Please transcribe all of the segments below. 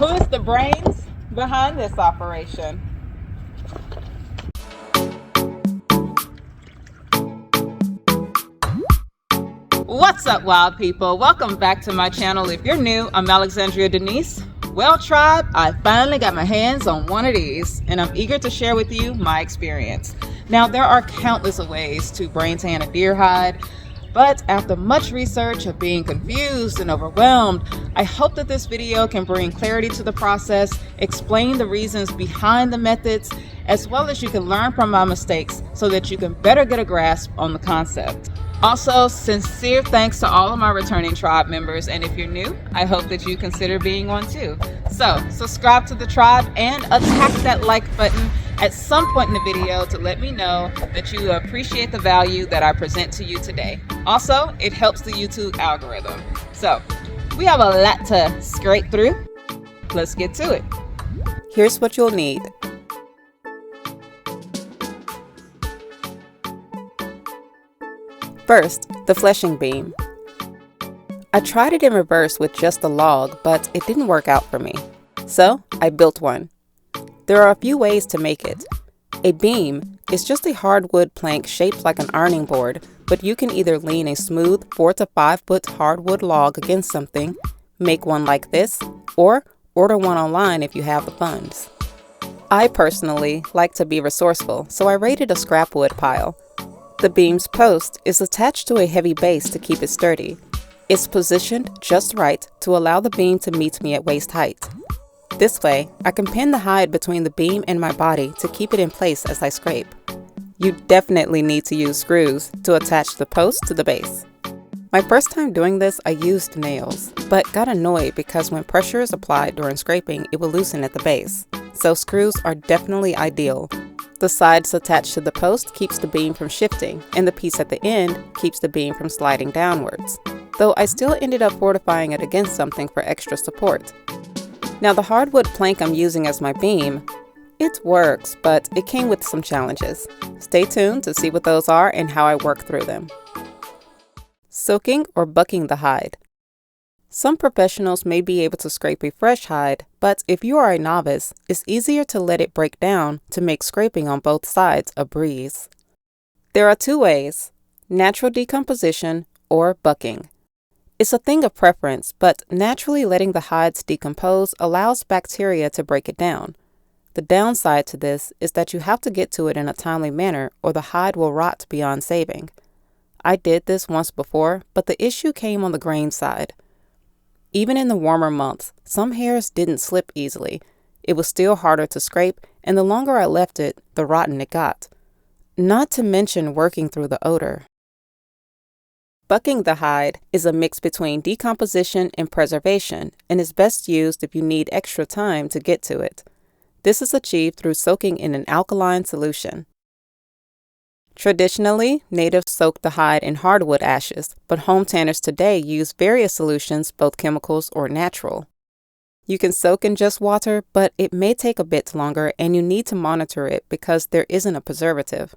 Who is the brains behind this operation? What's up, wild people? Welcome back to my channel. If you're new, I'm Alexandria Denise. Well, tribe, I finally got my hands on one of these, and I'm eager to share with you my experience. Now, there are countless ways to brain tan a deer hide, but after much research of being confused and overwhelmed, I hope that this video can bring clarity to the process, explain the reasons behind the methods, as well as you can learn from my mistakes so that you can better get a grasp on the concept. Also, sincere thanks to all of my returning tribe members, and if you're new, I hope that you consider being one too. So, subscribe to the tribe and attack that like button at some point in the video to let me know that you appreciate the value that I present to you today. Also, it helps the YouTube algorithm. So, we have a lot to scrape through. Let's get to it. Here's what you'll need. First, the fleshing beam. I tried it in reverse with just a log, but it didn't work out for me. So, I built one. There are a few ways to make it. A beam is just a hardwood plank shaped like an ironing board, but you can either lean a smooth 4 to 5 foot hardwood log against something, make one like this, or order one online if you have the funds. I personally like to be resourceful, so I raided a scrap wood pile. The beam's post is attached to a heavy base to keep it sturdy. It's positioned just right to allow the beam to meet me at waist height. This way, I can pin the hide between the beam and my body to keep it in place as I scrape. You definitely need to use screws to attach the post to the base. My first time doing this, I used nails, but got annoyed because when pressure is applied during scraping, it will loosen at the base. So screws are definitely ideal. The sides attached to the post keeps the beam from shifting, and the piece at the end keeps the beam from sliding downwards. Though I still ended up fortifying it against something for extra support. Now the hardwood plank I'm using as my beam, it works, but it came with some challenges. Stay tuned to see what those are and how I work through them. Soaking or bucking the hide. Some professionals may be able to scrape a fresh hide, but if you are a novice, it's easier to let it break down to make scraping on both sides a breeze. There are two ways, natural decomposition or bucking. It's a thing of preference, but naturally letting the hides decompose allows bacteria to break it down. The downside to this is that you have to get to it in a timely manner or the hide will rot beyond saving. I did this once before, but the issue came on the grain side. Even in the warmer months, some hairs didn't slip easily. It was still harder to scrape, and the longer I left it, the rotten it got. Not to mention working through the odor. Bucking the hide is a mix between decomposition and preservation, and is best used if you need extra time to get to it. This is achieved through soaking in an alkaline solution. Traditionally, natives soaked the hide in hardwood ashes, but home tanners today use various solutions, both chemicals or natural. You can soak in just water, but it may take a bit longer and you need to monitor it because there isn't a preservative.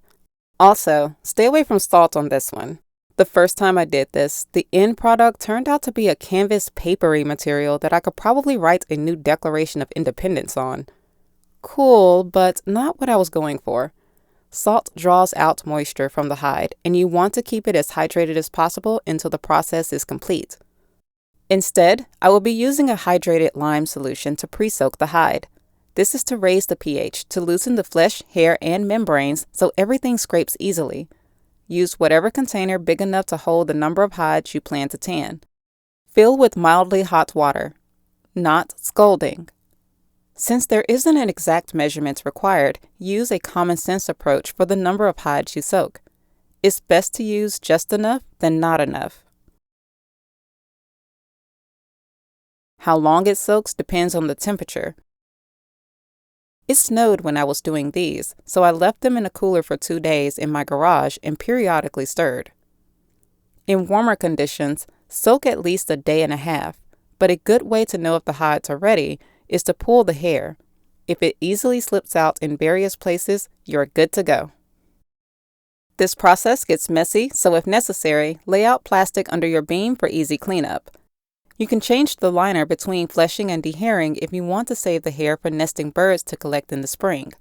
Also, stay away from salt on this one. The first time I did this, the end product turned out to be a canvas papery material that I could probably write a new Declaration of Independence on. Cool, but not what I was going for. Salt draws out moisture from the hide, and you want to keep it as hydrated as possible until the process is complete. Instead, I will be using a hydrated lime solution to pre-soak the hide. This is to raise the pH, to loosen the flesh, hair, and membranes so everything scrapes easily. Use whatever container big enough to hold the number of hides you plan to tan. Fill with mildly hot water. Not scalding. Since there isn't an exact measurement required, use a common sense approach for the number of hides you soak. It's best to use just enough than not enough. How long it soaks depends on the temperature. It snowed when I was doing these, so I left them in a cooler for 2 days in my garage and periodically stirred. In warmer conditions, soak at least a day and a half, but a good way to know if the hides are ready is to pull the hair. If it easily slips out in various places, you're good to go. This process gets messy, so if necessary, lay out plastic under your beam for easy cleanup. You can change the liner between fleshing and dehairing if you want to save the hair for nesting birds to collect in the spring.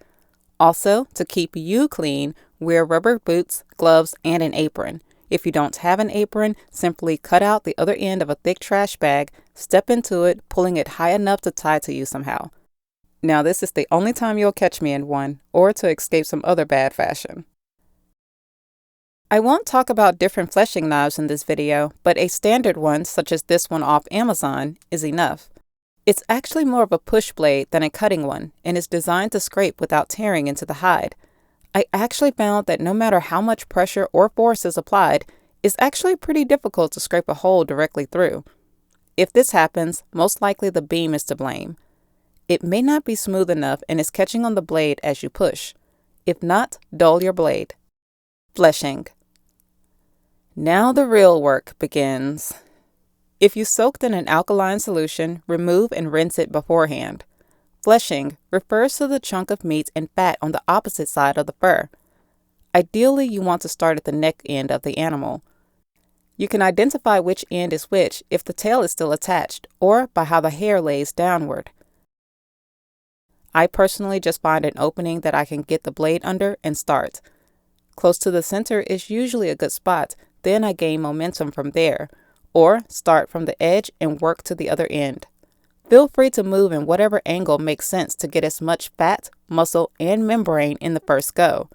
Also, to keep you clean, wear rubber boots, gloves, and an apron. If you don't have an apron, simply cut out the other end of a thick trash bag, step into it, pulling it high enough to tie to you somehow. Now, this is the only time you'll catch me in one, or to escape some other bad fashion. I won't talk about different fleshing knives in this video, but a standard one, such as this one off Amazon, is enough. It's actually more of a push blade than a cutting one, and is designed to scrape without tearing into the hide. I actually found that no matter how much pressure or force is applied, it's actually pretty difficult to scrape a hole directly through. If this happens, most likely the beam is to blame. It may not be smooth enough and is catching on the blade as you push. If not, dull your blade. Fleshing. Now the real work begins. If you soaked in an alkaline solution, remove and rinse it beforehand. Fleshing refers to the chunk of meat and fat on the opposite side of the fur. Ideally, you want to start at the neck end of the animal. You can identify which end is which if the tail is still attached, or by how the hair lays downward. I personally just find an opening that I can get the blade under and start. Close to the center is usually a good spot, then I gain momentum from there, or start from the edge and work to the other end. Feel free to move in whatever angle makes sense to get as much fat, muscle, and membrane in the first go.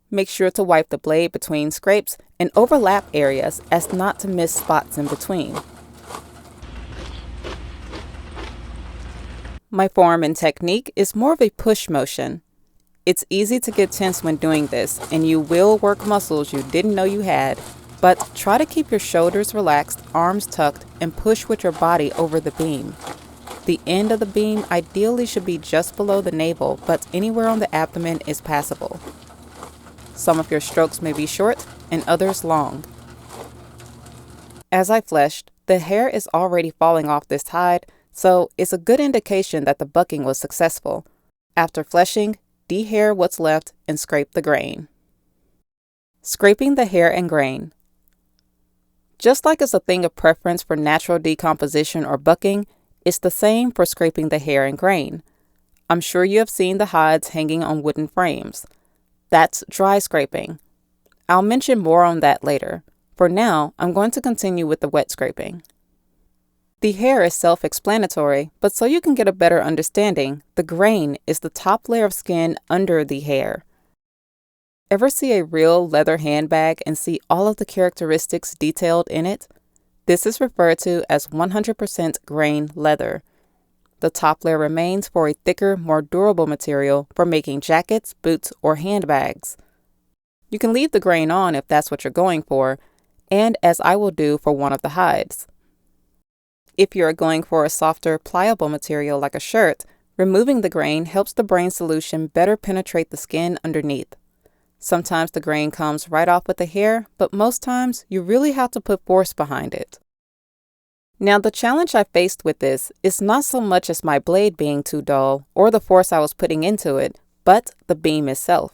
Make sure to wipe the blade between scrapes and overlap areas as not to miss spots in between. My form and technique is more of a push motion. It's easy to get tense when doing this, and you will work muscles you didn't know you had, but try to keep your shoulders relaxed, arms tucked, and push with your body over the beam. The end of the beam ideally should be just below the navel, but anywhere on the abdomen is passable. Some of your strokes may be short and others long. As I fleshed, the hair is already falling off this hide, so it's a good indication that the bucking was successful. After fleshing, dehair what's left and scrape the grain. Scraping the hair and grain. Just like it's a thing of preference for natural decomposition or bucking, it's the same for scraping the hair and grain. I'm sure you have seen the hides hanging on wooden frames. That's dry scraping. I'll mention more on that later. For now, I'm going to continue with the wet scraping. The hair is self-explanatory, but so you can get a better understanding, the grain is the top layer of skin under the hair. Ever see a real leather handbag and see all of the characteristics detailed in it? This is referred to as 100% grain leather. The top layer remains for a thicker, more durable material for making jackets, boots, or handbags. You can leave the grain on if that's what you're going for, and as I will do for one of the hides. If you are going for a softer, pliable material like a shirt, removing the grain helps the brain solution better penetrate the skin underneath. Sometimes the grain comes right off with the hair, but most times you really have to put force behind it. Now, the challenge I faced with this is not so much as my blade being too dull or the force I was putting into it, but the beam itself.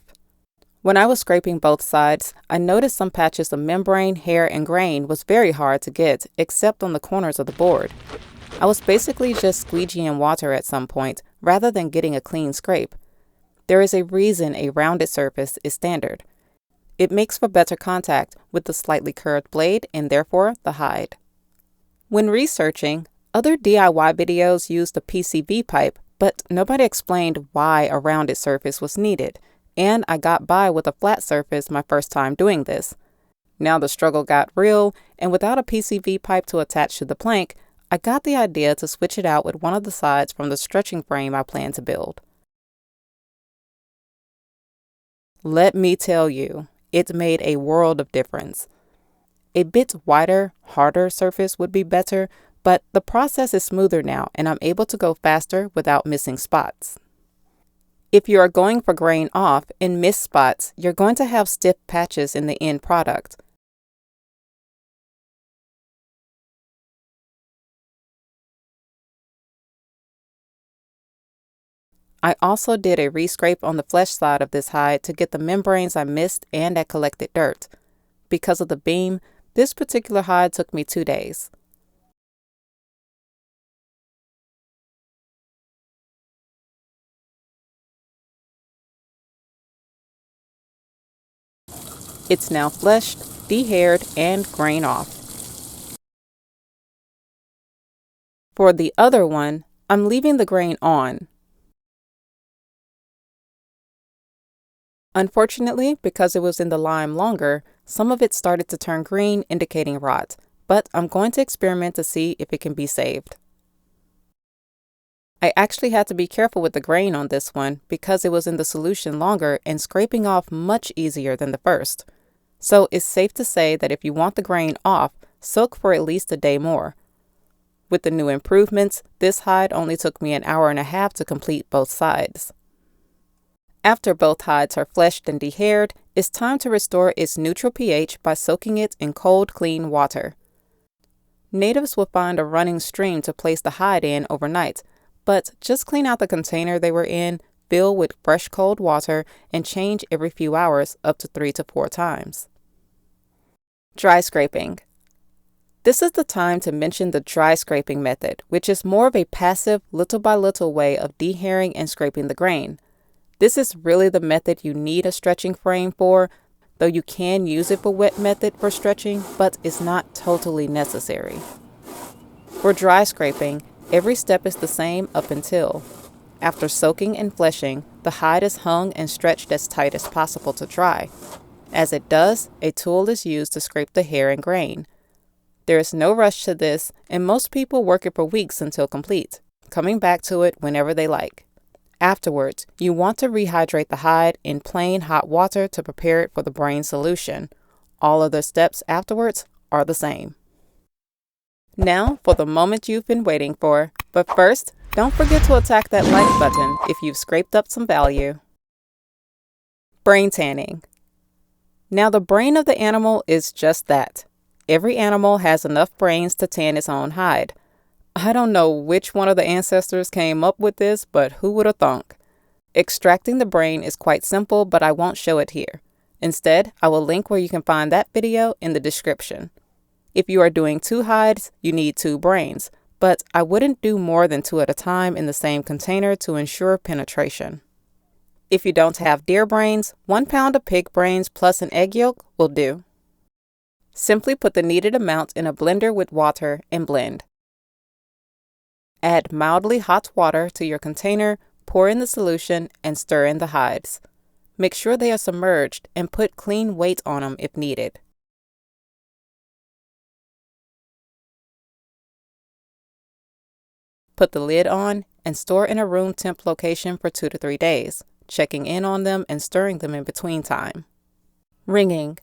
When I was scraping both sides, I noticed some patches of membrane, hair, and grain was very hard to get, except on the corners of the board. I was basically just squeegeeing water at some point, rather than getting a clean scrape. There is a reason a rounded surface is standard. It makes for better contact with the slightly curved blade and therefore the hide. When researching, other DIY videos used a PCV pipe, but nobody explained why a rounded surface was needed, and I got by with a flat surface my first time doing this. Now the struggle got real, and without a PCV pipe to attach to the plank, I got the idea to switch it out with one of the sides from the stretching frame I plan to build. Let me tell you, it made a world of difference. A bit wider, harder surface would be better, but the process is smoother now and I'm able to go faster without missing spots. If you are going for grain off and miss spots, you're going to have stiff patches in the end product. I also did a rescrape on the flesh side of this hide to get the membranes I missed and that collected dirt. Because of the beam, this particular hide took me 2 days. It's now fleshed, dehaired, and grain off. For the other one, I'm leaving the grain on. Unfortunately, because it was in the lime longer, some of it started to turn green, indicating rot, but I'm going to experiment to see if it can be saved. I actually had to be careful with the grain on this one because it was in the solution longer and scraping off much easier than the first. So it's safe to say that if you want the grain off, soak for at least a day more. With the new improvements, this hide only took me an hour and a half to complete both sides. After both hides are fleshed and dehaired, it's time to restore its neutral pH by soaking it in cold, clean water. Natives will find a running stream to place the hide in overnight, but just clean out the container they were in, fill with fresh cold water, and change every few hours up to 3 to 4 times. Dry scraping. This is the time to mention the dry scraping method, which is more of a passive, little-by-little way of dehairing and scraping the grain. This is really the method you need a stretching frame for, though you can use it for wet method for stretching, but it's not totally necessary. For dry scraping, every step is the same up until. After soaking and fleshing, the hide is hung and stretched as tight as possible to dry. As it does, a tool is used to scrape the hair and grain. There is no rush to this, and most people work it for weeks until complete, coming back to it whenever they like. Afterwards, you want to rehydrate the hide in plain hot water to prepare it for the brain solution. All other steps afterwards are the same. Now for the moment you've been waiting for, but first, don't forget to attack that like button if you've scraped up some value. Brain tanning. Now the brain of the animal is just that. Every animal has enough brains to tan its own hide. I don't know which one of the ancestors came up with this, but who would have thunk? Extracting the brain is quite simple, but I won't show it here. Instead, I will link where you can find that video in the description. If you are doing 2 hides, you need 2 brains, but I wouldn't do more than 2 at a time in the same container to ensure penetration. If you don't have deer brains, 1 pound of pig brains plus an egg yolk will do. Simply put the needed amount in a blender with water and blend. Add mildly hot water to your container, pour in the solution, and stir in the hides. Make sure they are submerged and put clean weight on them if needed. Put the lid on and store in a room temp location for 2 to 3 days, checking in on them and stirring them in between time. Wringing.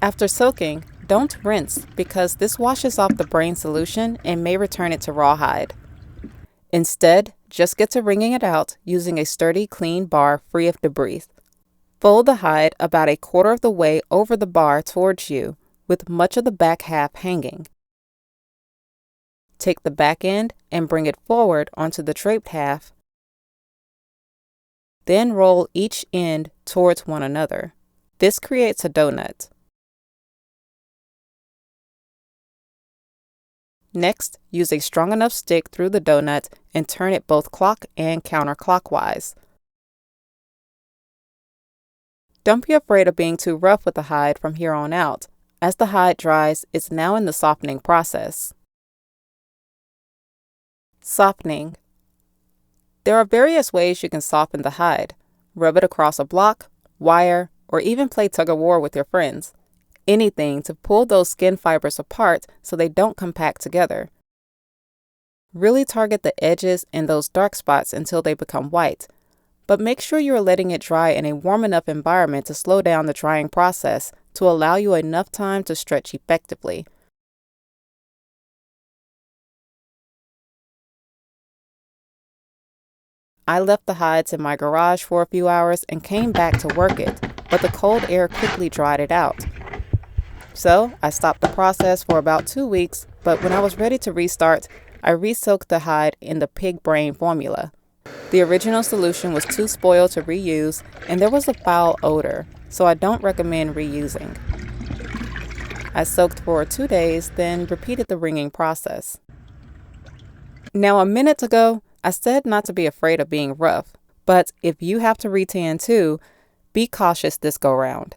After soaking, don't rinse because this washes off the brain solution and may return it to rawhide. Instead, just get to wringing it out using a sturdy, clean bar free of debris. Fold the hide about 1/4 of the way over the bar towards you, with much of the back half hanging. Take the back end and bring it forward onto the draped half. Then roll each end towards one another. This creates a donut. Next, use a strong enough stick through the donut and turn it both clock and counterclockwise. Don't be afraid of being too rough with the hide from here on out. As the hide dries, it's now in the softening process. Softening. There are various ways you can soften the hide. Rub it across a block, wire, or even play tug-of-war with your friends. Anything to pull those skin fibers apart so they don't compact together. Really target the edges and those dark spots until they become white, but make sure you are letting it dry in a warm enough environment to slow down the drying process to allow you enough time to stretch effectively. I left the hides in my garage for a few hours and came back to work it, but the cold air quickly dried it out. So I stopped the process for about 2 weeks, but when I was ready to restart, I re-soaked the hide in the pig brain formula. The original solution was too spoiled to reuse, and there was a foul odor, so I don't recommend reusing. I soaked for 2 days, then repeated the wringing process. Now a minute ago, I said not to be afraid of being rough, but if you have to retan too, be cautious this go round.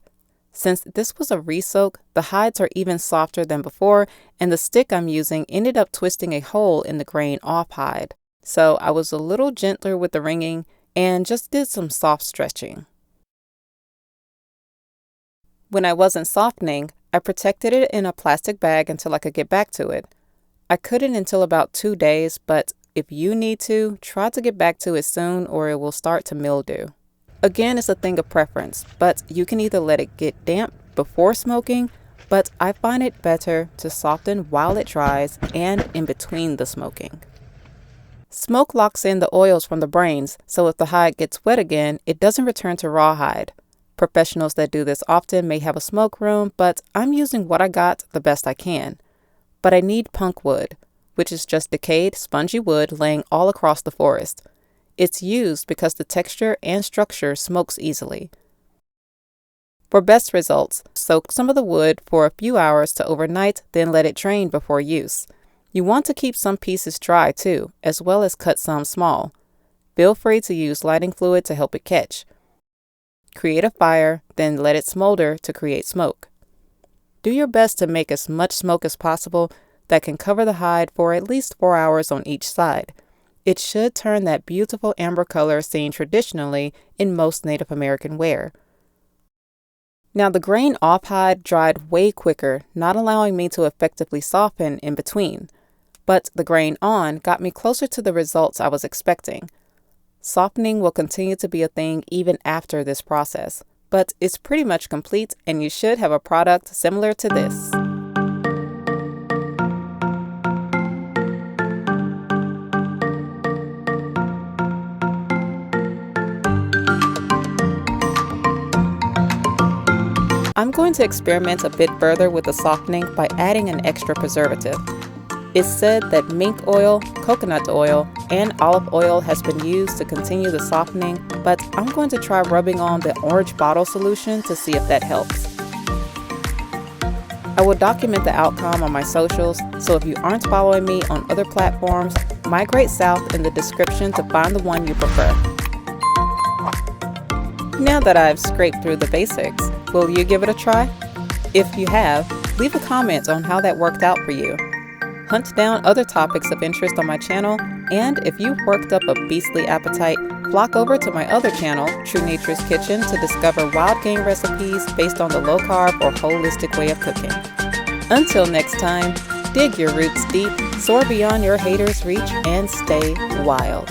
Since this was a resoak, the hides are even softer than before, and the stick I'm using ended up twisting a hole in the grain off hide. So I was a little gentler with the wringing and just did some soft stretching. When I wasn't softening, I protected it in a plastic bag until I could get back to it. I couldn't until about 2 days, but if you need to, try to get back to it soon or it will start to mildew. Again, it's a thing of preference, but you can either let it get damp before smoking, but I find it better to soften while it dries and in between the smoking. Smoke locks in the oils from the brains, so if the hide gets wet again, it doesn't return to rawhide. Professionals that do this often may have a smoke room, but I'm using what I got the best I can. But I need punk wood, which is just decayed, spongy wood laying all across the forest. It's used because the texture and structure smokes easily. For best results, soak some of the wood for a few hours to overnight, then let it drain before use. You want to keep some pieces dry too, as well as cut some small. Feel free to use lighting fluid to help it catch. Create a fire, then let it smolder to create smoke. Do your best to make as much smoke as possible that can cover the hide for at least 4 hours on each side. It should turn that beautiful amber color seen traditionally in most Native American wear. Now the grain off hide dried way quicker, not allowing me to effectively soften in between, but the grain on got me closer to the results I was expecting. Softening will continue to be a thing even after this process, but it's pretty much complete and you should have a product similar to this. I'm going to experiment a bit further with the softening by adding an extra preservative. It's said that mink oil, coconut oil, and olive oil has been used to continue the softening, but I'm going to try rubbing on the orange bottle solution to see if that helps. I will document the outcome on my socials, so if you aren't following me on other platforms, migrate south in the description to find the one you prefer. Now that I've scraped through the basics, will you give it a try? If you have, leave a comment on how that worked out for you. Hunt down other topics of interest on my channel, and if you've worked up a beastly appetite, flock over to my other channel, True Nature's Kitchen, to discover wild game recipes based on the low-carb or holistic way of cooking. Until next time, dig your roots deep, soar beyond your haters' reach, and stay wild.